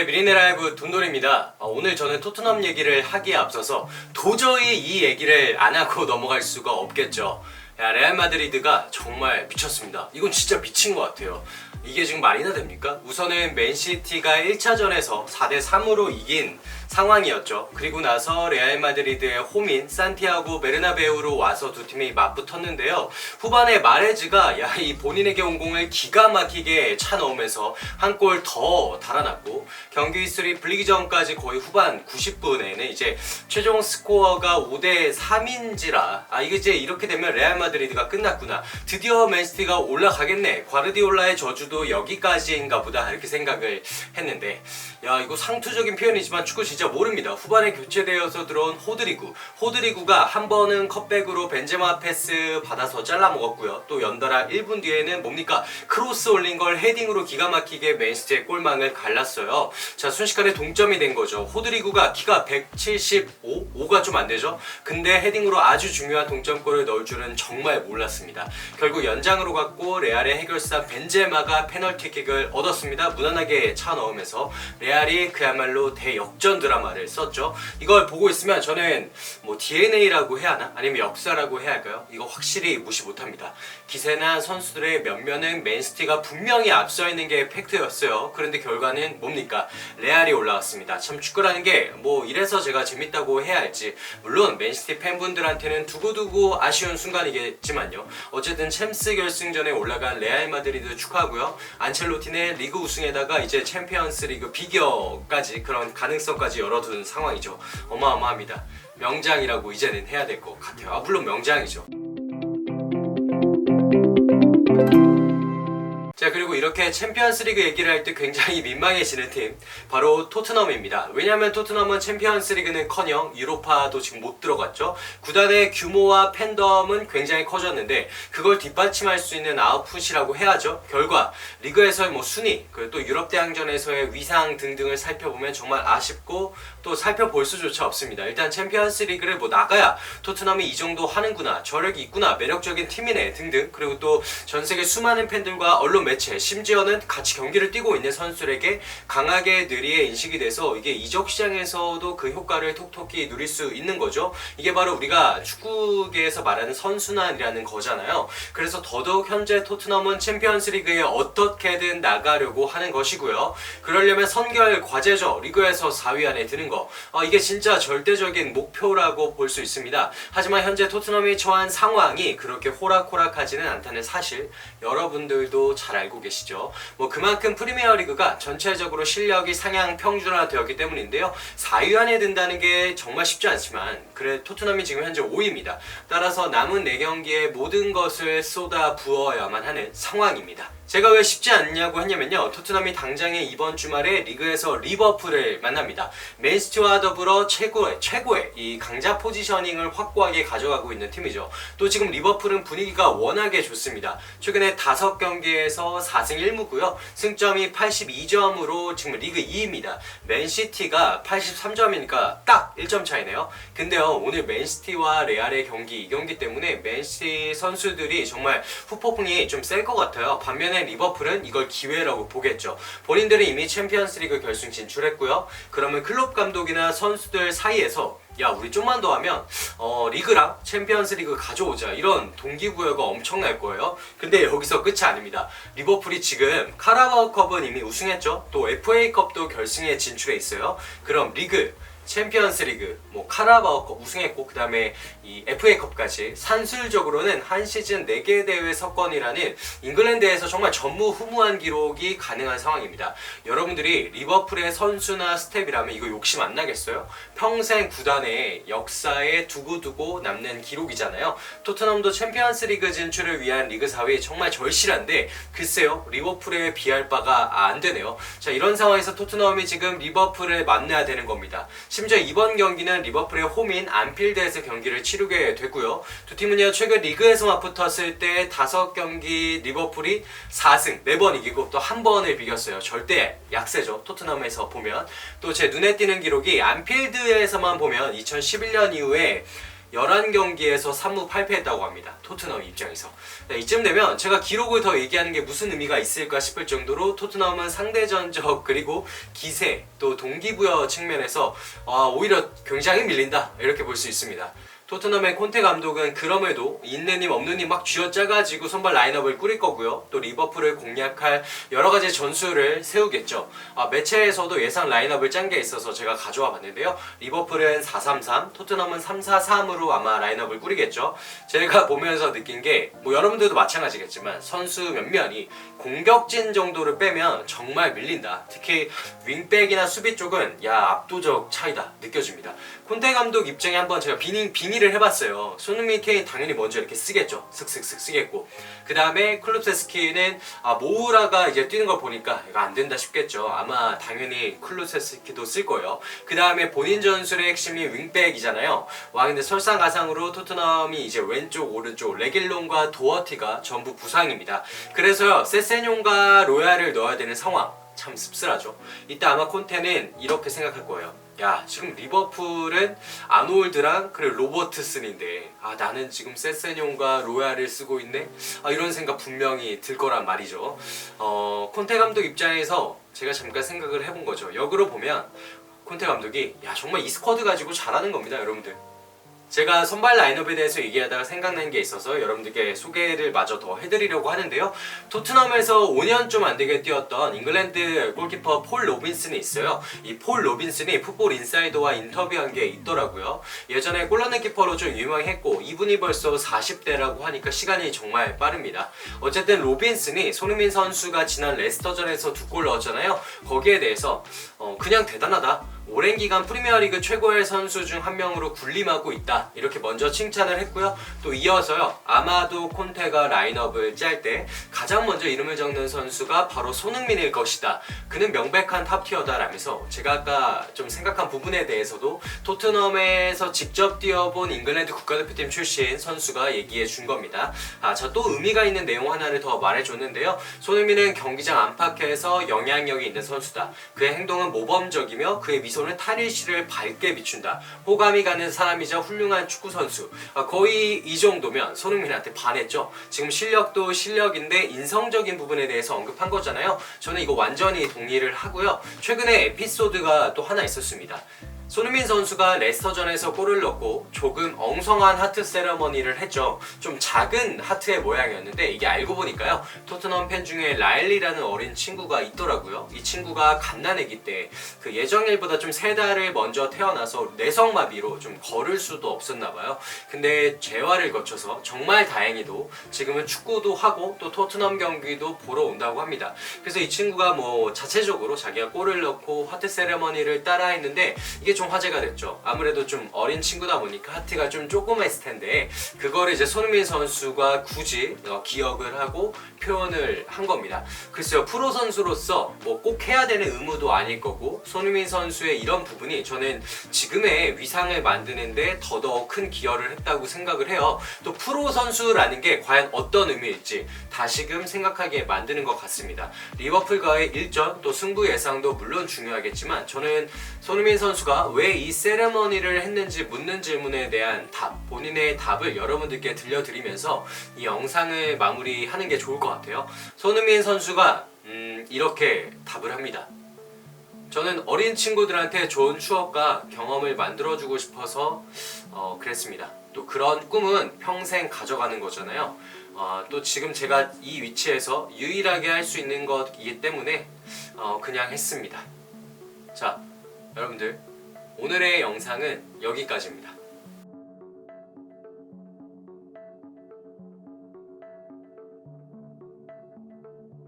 미리네 라이브 돈돌입니다. 오늘 저는 토트넘 얘기를 하기에 앞서서 도저히 이 얘기를 안 하고 넘어갈 수가 없겠죠. 야, 레알 마드리드가 정말 미쳤습니다. 이건 진짜 미친 것 같아요. 이게 지금 말이나 됩니까? 우선은 맨시티가 1차전에서 4대3으로 이긴 상황이었죠. 그리고 나서 레알 마드리드의 홈인 산티아고 베르나베우로 와서 두 팀이 맞붙었는데요. 후반에 마레즈가 이 본인에게 온 공을 기가 막히게 차 넣으면서 한 골 더 달아났고, 경기 수리 풀리기 전까지 거의 후반 90분에는 이제 최종 스코어가 5대3인지라 이게 이제 이렇게 되면 레알 마드리드가 끝났구나, 드디어 맨시티가 올라가겠네, 과르디올라의 저주도 여기까지인가 보다, 이렇게 생각을 했는데, 이거 상투적인 표현이지만 축구 진짜 모릅니다. 후반에 교체되어서 들어온 호드리구가 한 번은 컵백으로 벤제마 패스 받아서 잘라 먹었고요. 또 연달아 1분 뒤에는 뭡니까, 크로스 올린 걸 헤딩으로 기가 막히게 맨시티의 골망을 갈랐어요. 자, 순식간에 동점이 된 거죠. 호드리구가 키가 175? 5가 좀 안 되죠? 근데 헤딩으로 아주 중요한 동점골을 넣을 줄은 정말 몰랐습니다. 결국 연장으로 갔고 레알의 해결사 벤제마가 페널티킥을 얻었습니다. 무난하게 차 넣으면서 레알이 그야말로 대역전 드라마를 썼죠. 이걸 보고 있으면 저는 뭐 DNA라고 해야 하나? 아니면 역사라고 해야 할까요? 이거 확실히 무시 못합니다. 기세나 선수들의 면면은 맨시티가 분명히 앞서 있는 게 팩트였어요. 그런데 결과는 뭡니까? 레알이 올라왔습니다. 참 축구라는 게 뭐 이래서 제가 재밌다고 해야 할지, 물론 맨시티 팬분들한테는 두고두고 아쉬운 순간이겠지만요. 어쨌든 챔스 결승전에 올라간 레알 마드리드 축하하고요. 안첼로티는 리그 우승에다가 이제 챔피언스 리그 비겨까지, 그런 가능성까지 열어둔 상황이죠. 어마어마합니다. 명장이라고 이제는 해야 될 것 같아요. 물론 명장이죠. 자, 그리고 이렇게 챔피언스리그 얘기를 할 때 굉장히 민망해지는 팀, 바로 토트넘입니다. 왜냐하면 토트넘은 챔피언스리그는커녕 유로파도 지금 못 들어갔죠. 구단의 규모와 팬덤은 굉장히 커졌는데 그걸 뒷받침할 수 있는 아웃풋이라고 해야죠. 결과 리그에서의 순위, 그리고 또 유럽 대항전에서의 위상 등등을 살펴보면 정말 아쉽고 또 살펴볼 수조차 없습니다. 일단 챔피언스리그를 나가야 토트넘이 이 정도 하는구나, 저력이 있구나, 매력적인 팀이네 등등, 그리고 또 전세계 수많은 팬들과 언론 매체, 심지어는 같이 경기를 뛰고 있는 선수들에게 강하게 뇌리에 인식이 돼서 이게 이적 시장에서도 그 효과를 톡톡히 누릴 수 있는 거죠. 이게 바로 우리가 축구계에서 말하는 선순환이라는 거잖아요. 그래서 더더욱 현재 토트넘은 챔피언스리그에 어떻게든 나가려고 하는 것이고요. 그러려면 선결 과제죠. 리그에서 4위 안에 드는 거. 이게 진짜 절대적인 목표라고 볼 수 있습니다. 하지만 현재 토트넘이 처한 상황이 그렇게 호락호락하지는 않다는 사실, 여러분들도 잘 알고 계시죠. 그만큼 프리미어리그가 전체적으로 실력이 상향 평준화되었기 때문인데요. 4위 안에 든다는 게 정말 쉽지 않지만, 그래 토트넘이 지금 현재 5위입니다. 따라서 남은 4경기에 모든 것을 쏟아 부어야만 하는 상황입니다. 제가 왜 쉽지 않냐고 했냐면요, 토트넘이 당장에 이번 주말에 리그에서 리버풀을 만납니다. 맨시티와 더불어 최고의 이 강자 포지셔닝을 확고하게 가져가고 있는 팀이죠. 또 지금 리버풀은 분위기가 워낙에 좋습니다. 최근에 5경기에서 4승 1무고요. 승점이 82점으로 지금 리그 2위입니다. 맨시티가 83점이니까 딱 1점 차이네요. 근데요, 오늘 맨시티와 레알의 경기, 이 경기 때문에 맨시티 선수들이 정말 후폭풍이 좀 셀 것 같아요. 반면에 리버풀은 이걸 기회라고 보겠죠. 본인들은 이미 챔피언스리그 결승 진출했고요. 그러면 클롭 감독이나 선수들 사이에서 우리 좀만 더 하면 리그랑 챔피언스리그 가져오자, 이런 동기부여가 엄청날 거예요. 근데 여기서 끝이 아닙니다. 리버풀이 지금 카라바오컵은 이미 우승했죠. 또 FA컵도 결승에 진출해 있어요. 그럼 리그, 챔피언스리그, 카라바오컵 우승했고, 그 다음에 이 FA컵까지 산술적으로는 한 시즌 4개 대회 석권이라는 잉글랜드에서 정말 전무후무한 기록이 가능한 상황입니다. 여러분들이 리버풀의 선수나 스텝이라면 이거 욕심 안 나겠어요? 평생 구단의 역사에 두고두고 남는 기록이잖아요. 토트넘도 챔피언스리그 진출을 위한 리그 4위 정말 절실한데, 글쎄요, 리버풀에 비할 바가 안 되네요. 자, 이런 상황에서 토트넘이 지금 리버풀을 만나야 되는 겁니다. 심지어 이번 경기는 리버풀의 홈인 안필드에서 경기를 치르게 됐고요. 두 팀은요, 최근 리그에서 맞붙었을 때 5경기 리버풀이 4승 4번 이기고 또 1번을 비겼어요. 절대 약세죠, 토트넘에서 보면. 또 제 눈에 띄는 기록이 안필드에서만 보면 2011년 이후에 11경기에서 3무 8패했다고 합니다. 토트넘 입장에서. 네, 이쯤 되면 제가 기록을 더 얘기하는 게 무슨 의미가 있을까 싶을 정도로 토트넘은 상대 전적 그리고 기세 또 동기부여 측면에서 오히려 굉장히 밀린다 이렇게 볼 수 있습니다. 토트넘의 콘테 감독은 그럼에도 있는 힘 없는 힘 막 쥐어짜가지고 선발 라인업을 꾸릴 거고요. 또 리버풀을 공략할 여러 가지 전술을 세우겠죠. 매체에서도 예상 라인업을 짠 게 있어서 제가 가져와 봤는데요. 리버풀은 4-3-3, 토트넘은 3-4-3으로 아마 라인업을 꾸리겠죠. 제가 보면서 느낀 게 뭐 여러분들도 마찬가지겠지만 선수 몇몇이 공격진 정도를 빼면 정말 밀린다. 특히 윙백이나 수비 쪽은 압도적 차이다 느껴집니다. 콘테 감독 입장에 한번 제가 빙의를 해봤어요. 손흥민, 케인 당연히 먼저 이렇게 쓰겠죠. 슥슥슥 쓰겠고 그 다음에 클루세스키는 모우라가 이제 뛰는 걸 보니까 이거 안 된다 싶겠죠. 아마 당연히 클루세스키도 쓸 거예요. 그 다음에 본인 전술의 핵심이 윙백이잖아요. 근데 설상가상으로 토트넘이 이제 왼쪽 오른쪽 레길론과 도어티가 전부 부상입니다. 그래서요 세세뇽과 로얄을 넣어야 되는 상황. 참 씁쓸하죠. 이따 아마 콘테는 이렇게 생각할 거예요. 지금 리버풀은 아놀드랑 그리고 로버트슨인데 나는 지금 세세뇽과 로얄을 쓰고 있네? 이런 생각 분명히 들 거란 말이죠. 콘테 감독 입장에서 제가 잠깐 생각을 해본 거죠. 역으로 보면 콘테 감독이 정말 이 스쿼드 가지고 잘하는 겁니다, 여러분들. 제가 선발 라인업에 대해서 얘기하다가 생각난 게 있어서 여러분들께 소개를 마저 더 해드리려고 하는데요. 토트넘에서 5년 좀 안 되게 뛰었던 잉글랜드 골키퍼 폴 로빈슨이 있어요. 이 폴 로빈슨이 풋볼 인사이더와 인터뷰한 게 있더라고요. 예전에 골 넣는 키퍼로 좀 유명했고 이분이 벌써 40대라고 하니까 시간이 정말 빠릅니다. 어쨌든 로빈슨이 손흥민 선수가 지난 레스터전에서 2골 넣었잖아요. 거기에 대해서 그냥 대단하다. 오랜 기간 프리미어리그 최고의 선수 중 한 명으로 군림하고 있다. 이렇게 먼저 칭찬을 했고요. 또 이어서요. 아마도 콘테가 라인업을 짤 때 가장 먼저 이름을 적는 선수가 바로 손흥민일 것이다. 그는 명백한 탑티어다 라면서 제가 아까 좀 생각한 부분에 대해서도 토트넘에서 직접 뛰어본 잉글랜드 국가대표팀 출신 선수가 얘기해 준 겁니다. 저 또 의미가 있는 내용 하나를 더 말해줬는데요. 손흥민은 경기장 안팎에서 영향력이 있는 선수다. 그의 행동은 모범적이며 그의 미소는 탈의실을 밝게 비춘다. 호감이 가는 사람이자 훌륭한 축구선수. 거의 이 정도면 손흥민한테 반했죠. 지금 실력도 실력인데 인성적인 부분에 대해서 언급한 거잖아요. 저는 이거 완전히 동의를 하고요. 최근에 에피소드가 또 하나 있었습니다. 손흥민 선수가 레스터전에서 골을 넣고 조금 엉성한 하트 세레머니를 했죠. 좀 작은 하트의 모양이었는데 이게 알고 보니까요. 토트넘 팬 중에 라일리라는 어린 친구가 있더라고요. 이 친구가 갓난아기 때 그 예정일보다 좀 3달을 먼저 태어나서 뇌성마비로 좀 걸을 수도 없었나 봐요. 근데 재활을 거쳐서 정말 다행히도 지금은 축구도 하고 또 토트넘 경기도 보러 온다고 합니다. 그래서 이 친구가 뭐 자체적으로 자기가 골을 넣고 하트 세레머니를 따라했는데 이게 좀 화제가 됐죠. 아무래도 좀 어린 친구다 보니까 하트가 좀 조그맸을 텐데 그거를 이제 손흥민 선수가 굳이 기억을 하고 표현을 한 겁니다. 글쎄요, 프로 선수로서 뭐 꼭 해야 되는 의무도 아닐 거고 손흥민 선수의 이런 부분이 저는 지금의 위상을 만드는데 더더욱 큰 기여를 했다고 생각을 해요. 또 프로 선수라는 게 과연 어떤 의미일지 다시금 생각하게 만드는 것 같습니다. 리버풀과의 일전 또 승부 예상도 물론 중요하겠지만 저는 손흥민 선수가 왜 이 세레머니를 했는지 묻는 질문에 대한 본인의 답을 여러분들께 들려드리면서 이 영상을 마무리하는 게 좋을 것 같아요. 손흥민 선수가 이렇게 답을 합니다. 저는 어린 친구들한테 좋은 추억과 경험을 만들어주고 싶어서 그랬습니다. 또 그런 꿈은 평생 가져가는 거잖아요. 또 지금 제가 이 위치에서 유일하게 할 수 있는 것이기 때문에 그냥 했습니다. 자, 여러분들 오늘의 영상은 여기까지입니다.